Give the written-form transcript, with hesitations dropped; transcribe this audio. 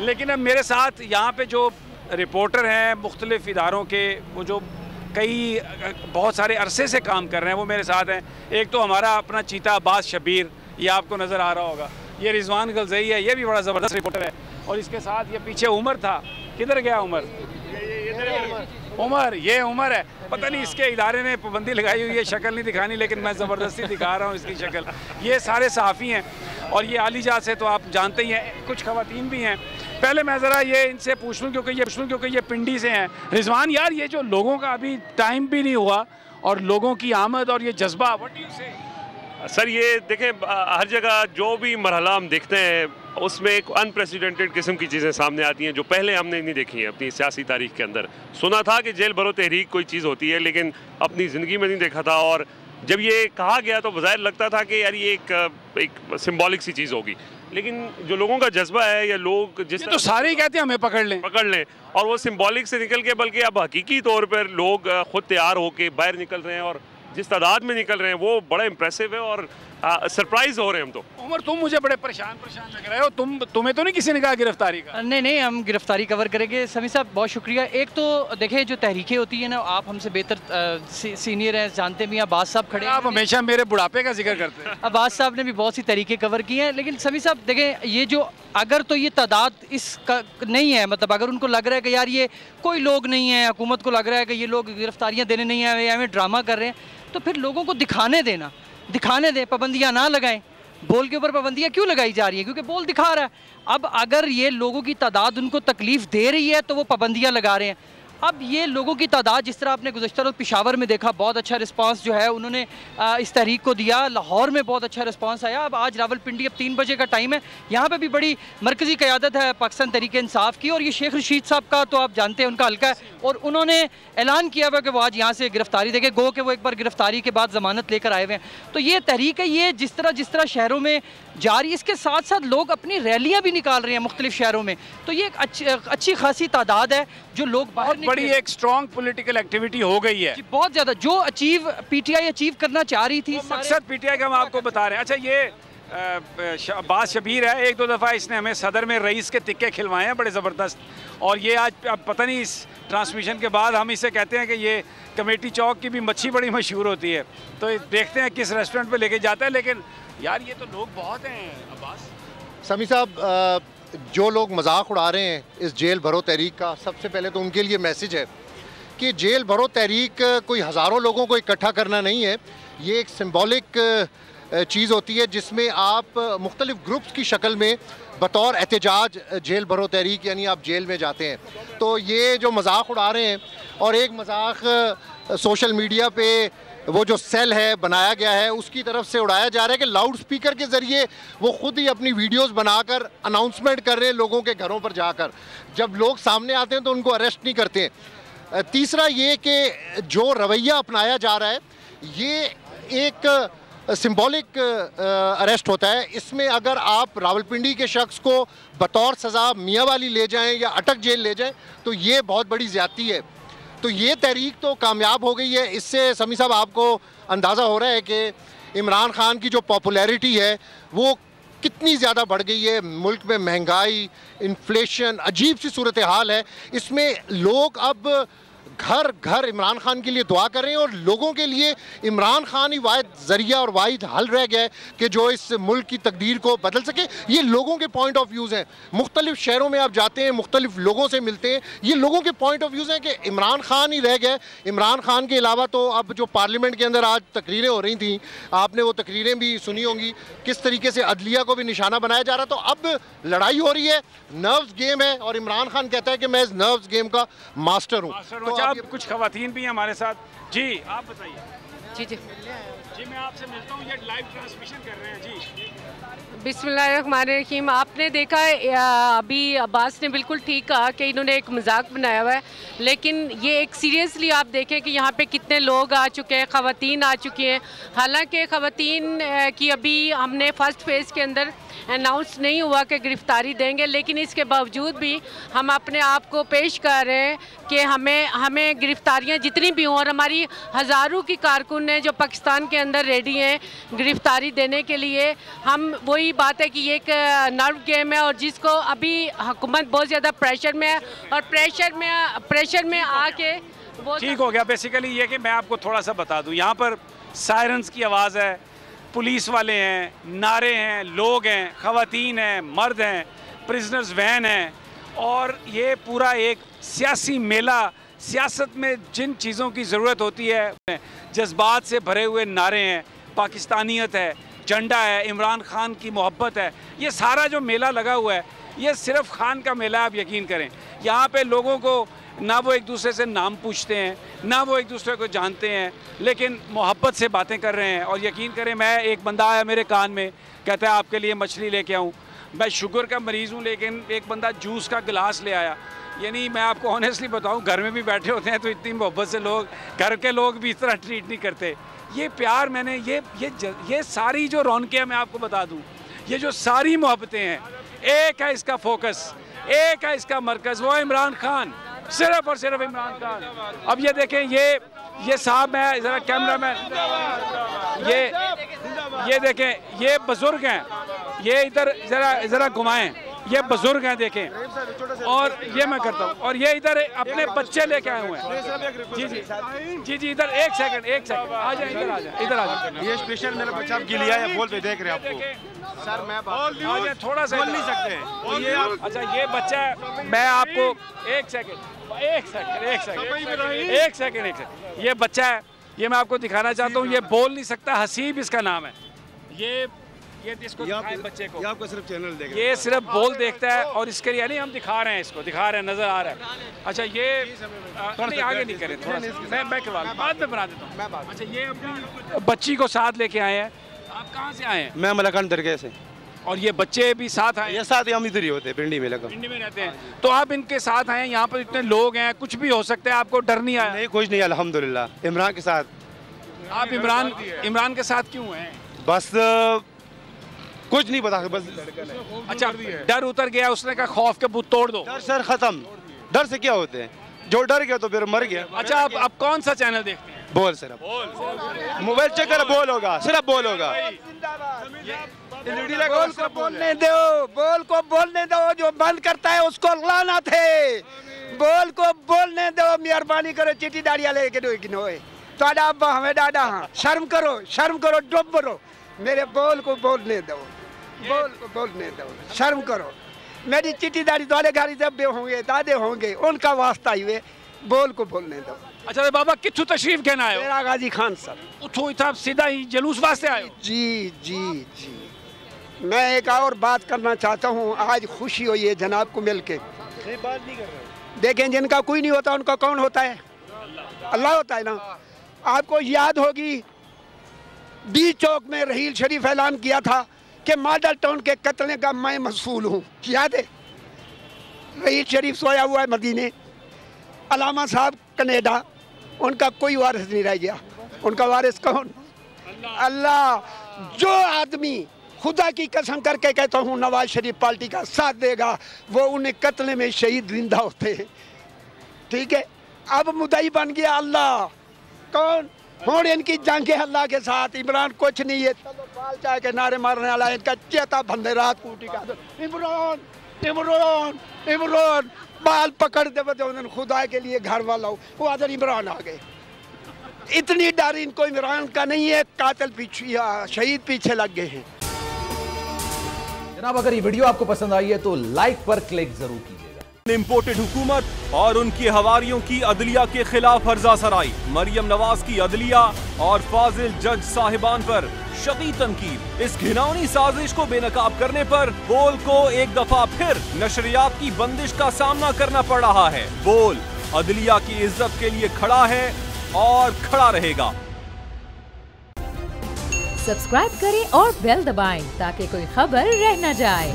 लेकिन अब मेरे साथ यहाँ पे जो रिपोर्टर हैं मुख्तलिफ इदारों के, वो जो कई बहुत सारे अरसे से काम कर रहे हैं, वो मेरे साथ हैं। एक तो हमारा अपना चीता अब्बास शबीर, ये आपको नज़र आ रहा होगा, ये रिजवान गलज़ई है, ये भी बड़ा ज़बरदस्त रिपोर्टर है। और इसके साथ ये पीछे उमर था, किधर गया उमर? उमर, ये उमर है। पता नहीं इसके इदारे ने पाबंदी लगाई हुई है शक्ल नहीं दिखानी, लेकिन मैं ज़बरदस्ती दिखा रहा हूँ इसकी शक्ल। ये सारे सहाफ़ी हैं और ये आलीजा से तो आप जानते ही हैं, कुछ ख़वातीन भी हैं। पहले मैं ज़रा ये इनसे पूछ लूँ क्योंकि ये पिंडी से हैं। रिजवान यार, ये जो लोगों का अभी टाइम भी नहीं हुआ और लोगों की आमद और ये जज्बा, व्हाट डू यू से? सर ये देखें, हर जगह जो भी मरहला हम देखते हैं उसमें एक अनप्रेसिडेंटेड किस्म की चीज़ें सामने आती हैं जो पहले हमने नहीं देखी हैं अपनी सियासी तारीख के अंदर। सुना था कि जेल भरो तहरीक कोई चीज़ होती है, लेकिन अपनी ज़िंदगी में नहीं देखा था। और जब ये कहा गया तो बज़ाहिर लगता था कि यार ये एक सिंबॉलिक सी चीज़ होगी, लेकिन जो लोगों का जज्बा है या लोग जिस तो सारे ही कहते हैं हमें पकड़ लें, और वो सिंबॉलिक से निकल के बल्कि अब हकीकी तौर पर लोग खुद तैयार होके बाहर निकल रहे हैं और जिस तादाद में निकल रहे हैं वो बड़ा इम्प्रेसिव है और सरप्राइज हो रहे हैं हम तो। उमर, तुम मुझे बड़े परेशान लग रहे हो, तुम्हें तो नहीं किसी ने कहा गिरफ्तारी का? नहीं, हम गिरफ्तारी कवर करेंगे। समी साहब बहुत शुक्रिया। एक तो देखें जो तहरीकें होती है ना, आप हमसे बेहतर सीनियर हैं, जानते भी हैं। अब्बास साहब खड़े, आप हमेशा मेरे बुढ़ापे का जिक्र करते हैं। अब्बास साहब ने भी बहुत सी तरीके कवर किए हैं, लेकिन समी साहब देखें, ये जो अगर तो ये तादाद इसका नहीं है, मतलब अगर उनको लग रहा है कि यार ये कोई लोग नहीं है, हुकूमत को लग रहा है कि ये लोग गिरफ्तारियाँ देने नहीं आए या हमें ड्रामा कर रहे हैं, तो फिर लोगों को दिखाने दें, पाबंदियाँ ना लगाएं। बोल के ऊपर पाबंदियाँ क्यों लगाई जा रही है? क्योंकि बोल दिखा रहा है। अब अगर ये लोगों की तादाद उनको तकलीफ़ दे रही है तो वो पाबंदियाँ लगा रहे हैं। अब ये लोगों की तादाद, जिस तरह आपने गुज़श्ता रोज़ पेशावर में देखा, बहुत अच्छा रिस्पांस जो है उन्होंने इस तहरीक को दिया। लाहौर में बहुत अच्छा रिस्पांस आया। अब आज रावलपिंडी, अब 3 बजे का टाइम है, यहाँ पे भी बड़ी मरकज़ी क़यादत है पाकिस्तान तहरीक इंसाफ की। और ये शेख रशीद साहब का तो आप जानते हैं, उनका हल्का है, और उन्होंने ऐलान किया हुआ कि वो आज यहाँ से गिरफ्तारी देंगे। गो कि वो एक बार गिरफ्तारी के बाद ज़मानत लेकर आए हुए हैं। तो ये तहरीक है, ये जिस तरह शहरों में जा रही है, इसके साथ साथ लोग अपनी रैलियाँ भी निकाल रहे हैं मुख्तलिफ शहरों में। तो ये एक अच्छी खासी तादाद है जो लोग बाहर, बड़ी एक स्ट्रॉन्ग पॉलिटिकल एक्टिविटी हो गई है बहुत ज़्यादा, जो पीटीआई अचीव करना चाह रही थी। मकसद पीटीआई का हम आपको बता रहे हैं। अच्छा, ये अब्बास शबीर है, 1-2 दफ़ा इसने हमें सदर में रईस के तिक्के खिलवाए हैं बड़े ज़बरदस्त। और ये आज अब पता नहीं इस ट्रांसमिशन के बाद हम इसे कहते हैं कि ये कमेटी चौक की भी मच्छी बड़ी मशहूर होती है, तो देखते हैं किस रेस्टोरेंट पे लेके जाता है। लेकिन यार ये तो लोग बहुत हैं अब्बास। समी साहब, जो लोग मजाक उड़ा रहे हैं इस जेल भरो तहरीक का, सबसे पहले तो उनके लिए मैसेज है कि जेल भरो तहरीक कोई हज़ारों लोगों को इकट्ठा करना नहीं है। ये एक सिंबॉलिक चीज़ होती है जिसमें आप मुख्तलिफ ग्रुप्स की शक्ल में बतौर एहतजाज जेल भरो तहरीक यानी आप जेल में जाते हैं। तो ये जो मजाक उड़ा रहे हैं, और एक मजाक सोशल मीडिया पे वो जो सेल है बनाया गया है उसकी तरफ से उड़ाया जा रहा है कि लाउड स्पीकर के ज़रिए वो खुद ही अपनी वीडियोस बनाकर अनाउंसमेंट कर रहे हैं लोगों के घरों पर जाकर। जब लोग सामने आते हैं तो उनको अरेस्ट नहीं करते हैं। तीसरा ये कि जो रवैया अपनाया जा रहा है ये एक सिंबॉलिक अरेस्ट होता है। इसमें अगर आप रावलपिंडी के शख्स को बतौर सज़ा मियाँ वाली ले जाएं या अटक जेल ले जाएं तो ये बहुत बड़ी ज़्यादती है। तो ये तहरीक तो कामयाब हो गई है। इससे समी साहब आपको अंदाज़ा हो रहा है कि इमरान खान की जो पॉपुलैरिटी है वो कितनी ज़्यादा बढ़ गई है। मुल्क में महंगाई, इन्फ्लेशन, अजीब सी सूरत हाल है। इसमें लोग अब घर घर इमरान खान के लिए दुआ कर रहे हैं और लोगों के लिए इमरान खान ही वाहिद ज़रिया और वाहिद हल रह गया है कि जो इस मुल्क की तकदीर को बदल सके। ये लोगों के पॉइंट ऑफ व्यूज़ हैं। मुख्तलिफ शहरों में आप जाते हैं, मुख्तलिफ लोगों से मिलते हैं, ये लोगों के पॉइंट ऑफ व्यूज़ हैं कि इमरान खान ही रह गए। इमरान खान के अलावा तो अब जो पार्लियामेंट के अंदर आज तकरीरें हो रही थी, आपने वो तकरीरें भी सुनी होंगी, किस तरीके से अदलिया को भी निशाना बनाया जा रहा। तो अब लड़ाई हो रही है, नर्व्स गेम है, और इमरान खान कहता है कि मैं इस नर्व्स गेम का मास्टर हूँ। तो अब कुछ खवातीन भी हैं हमारे साथ। जी आप बताइए। जी मैं आपसे मिलता हूँ, ये लाइव ट्रांसमिशन कर रहे हैं। जी बिस्मिल्लाहिर्रहमानिर्रहीम। आपने देखा अभी अब्बास ने बिल्कुल ठीक कहा कि इन्होंने एक मजाक बनाया हुआ है, लेकिन ये एक सीरियसली आप देखें कि यहाँ पे कितने लोग आ चुके हैं, ख़वातीन आ चुकी हैं। हालांकि ख़वातीन की अभी हमने फ़र्स्ट फेज़ के अंदर अनाउंस नहीं हुआ कि गिरफ्तारी देंगे, लेकिन इसके बावजूद भी हम अपने आप को पेश कर रहे हैं कि हमें गिरफ्तारियां जितनी भी हों, और हमारी हज़ारों की कारकुन हैं जो पाकिस्तान के अंदर रेडी हैं गिरफ्तारी देने के लिए। हम वही बात है कि ये एक नर्व गेम है, और जिसको अभी हुकूमत बहुत ज़्यादा प्रेशर में है, और प्रेशर में आके वो ठीक हो गया। बेसिकली ये कि मैं आपको थोड़ा सा बता दूं, यहाँ पर सायरन्स की आवाज़ है, पुलिस वाले हैं, नारे हैं, लोग हैं, ख़वातीन हैं, मर्द हैं, प्रिजनर्स वैन हैं, और ये पूरा एक सियासी मेला, सियासत में जिन चीज़ों की ज़रूरत होती है, जज्बात से भरे हुए नारे हैं, पाकिस्तानियत है, झंडा है, इमरान खान की मोहब्बत है, ये सारा जो मेला लगा हुआ है ये सिर्फ खान का मेला है। आप यकीन करें, यहाँ पे लोगों को ना वो एक दूसरे से नाम पूछते हैं, ना वो एक दूसरे को जानते हैं, लेकिन मोहब्बत से बातें कर रहे हैं। और यकीन करें, मैं एक बंदा आया मेरे कान में, कहता है आपके लिए मछली लेके आऊँ। मैं शुगर का मरीज़ हूँ, लेकिन एक बंदा जूस का गिलास ले आया। यानी मैं आपको ऑनेस्टली बताऊँ, घर में भी बैठे होते हैं तो इतनी मोहब्बत से लोग, घर के लोग भी इस तरह ट्रीट नहीं करते। ये प्यार मैंने ये सारी जो रौनकें मैं आपको बता दूँ, ये जो सारी मोहब्बतें हैं, एक है इसका फोकस, एक है इसका मरकज़, वो इमरान खान, सिर्फ और सिर्फ इमरान खान। अब ये देखें, ये साहब, मैं ज़रा कैमरा मैन, ये देखें, ये बुज़ुर्ग हैं, ये इधर ज़रा घुमाएं, ये बुज़ुर्ग हैं देखें, और ये मैं करता हूँ, और ये इधर अपने बच्चे लेके आए हुए हैं। जी इधर एक सेकंड आ जाए, इधर आ जाए। ये स्पेशल मेरा बच्चा आपके लिए आया, बोल पे देख रहे हैं आपको। सर मैं थोड़ा सा बोल नहीं सकते, अच्छा ये बच्चा है, मैं आपको एक सेकंड, ये बच्चा है, ये मैं आपको दिखाना चाहता हूँ। ये बोल नहीं सकता, हसीब इसका नाम है। ये इसको बच्चे को, आपको सिर्फ चैनल देख, ये सिर्फ बोल देखता है, और इसके लिए नहीं हम दिखा रहे हैं, इसको दिखा रहे हैं, नजर आ रहा है। अच्छा ये नहीं, आगे नहीं करें, थोड़ा सा मैं करवा लूँ, बाद में बना देता हूँ। अच्छा ये अपनी बच्ची को साथ लेके आए हैं। आप कहाँ से आए हैं? मैं मलकान दरगाह से। और ये बच्चे भी साथ आए? ये साथ हम इधर ही होते हैं, पिंडी में लगा, पिंडी में रहते हैं। तो आप इनके साथ आए, यहाँ पर इतने लोग हैं, कुछ भी हो सकता है, आपको डर नहीं आया? नहीं, कुछ नहीं, अल्हम्दुलिल्लाह इमरान के साथ। आप इमरान के साथ क्यों हैं? बस कुछ नहीं पता, बस। अच्छा, डर उतर गया, उसने कहा खौफ के बुत तोड़ दो। डर सर खत्म, डर से क्या होते हैं, जो डर गया तो फिर मर गया। अच्छा, आप कौन सा चैनल देखते हैं? बोल सर, मोबाइल चेक कर, बोल होगा, सिर्फ बोल होगा। बोल को बोलने दो, बोल को बोलने दो, जो बंद करता है उसको लानत है। बोल को बोलने दो, मेहरबानी करो, चिट्ठी दाड़िया लेके दो ताड़ा अब्बा हमें डाडा, हाँ शर्म करो, डुब करो, मेरे बोल को बोलने दो, बोल को बोलने दो, शर्म करो। मेरी चिट्ठी दाड़ी वाले घर जब होंगे, दादे होंगे, उनका वास्ता ही वे, बोल को बोलने दो। अच्छा तो बाबा कित्थू तशरीफ कहना है? मेरा गाजी खान सर। उठो इतना सीधा ही जलूस वास्ते आए? जी। मैं एक और बात करना चाहता हूँ, आज खुशी हुई है जनाब को मिल के। बात नहीं कर रहे। देखें, जिनका कोई नहीं होता उनका कौन होता है? अल्लाह होता है ना। आपको याद होगी, डी चौक में रहील शरीफ ऐलान किया था कि मॉडल टाउन के कत्ल का मैं मसूल हूँ, याद है? रहील शरीफ सोया हुआ है मदीने, अलामा साहब कनेडा, उनका कोई वारिस नहीं रह गया। उनका वारिस कौन? अल्लाह। जो आदमी खुदा की कसम करके कहता हूँ नवाज शरीफ पार्टी का साथ देगा, वो उन्हें कत्ल में शहीद जिंदा होते हैं, ठीक है? अब मुद्दई बन गया अल्लाह। कौन? और इनकी जंग है अल्लाह के साथ। इमरान कुछ नहीं है, चलो बाल चाह के नारे मारने वाला है, इनका चेता बंदे रात कूटी का इमरान बाल पकड़ दे, खुदा के लिए घर वाला हो, वो आदर इमरान आ गए। इतनी डर इनको इमरान का नहीं है, कातिल पीछे, शहीद पीछे लग गए हैं। जनाब, अगर ये वीडियो आपको पसंद आई है तो लाइक पर क्लिक जरूर कीजिएगा। इम्पोर्टेड हुकूमत और उनकी हवारियों की अदलिया के खिलाफ हर्जा सराई, मरियम नवाज की अदलिया और फाजिल जज साहिबान पर शदीद तनकीद। इस घिनौनी साजिश को बेनकाब करने पर बोल को एक दफा फिर नशरियात की बंदिश का सामना करना पड़ रहा है। बोल अदलिया की इज्जत के लिए खड़ा है और खड़ा रहेगा। सब्सक्राइब करें और बेल दबाएं ताकि कोई खबर रह न जाए।